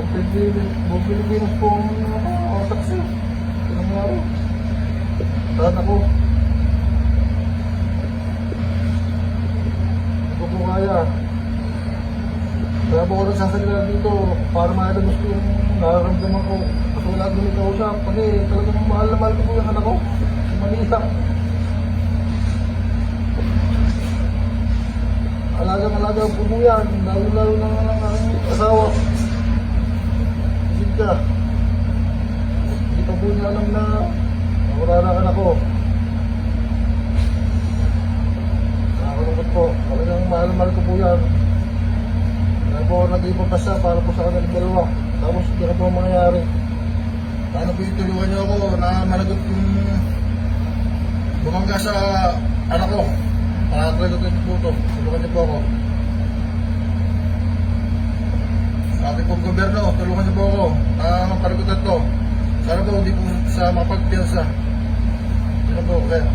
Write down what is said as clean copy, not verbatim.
Buong Pilipinas po ang saksi. Ito nangyari. Saan ako? Hindi ko po kaya. Kaya po ako nagsasalita dito para mailagos ko yung nararamdaman ko. Kasi wala din ikaw siya. Kasi talagang mahal na mahal ko po yung anak ko. Si Manisa. Alagang-alaga po po yan. Lalo-lalo na ng aking asawa. Isip ka. Hindi pa po niya alam na wala na anak ko. Nakakalungkot po. Talagang mahal na mahal ko po yan. Kaya po nag-iba pa siya para po sa kanilang dalawa. Tapos hindi na po mangyayari. Paano po itulungan niyo ako na managot yung bumangga sa anak ko? Pakakalagot ito po ito. Tulungan niyo po ako. Sa ating pong gobyerno, tulungan niyo po ako na mapanagot ito. Sana po hindi po sa mapagpiyansa. Yun po, kaya.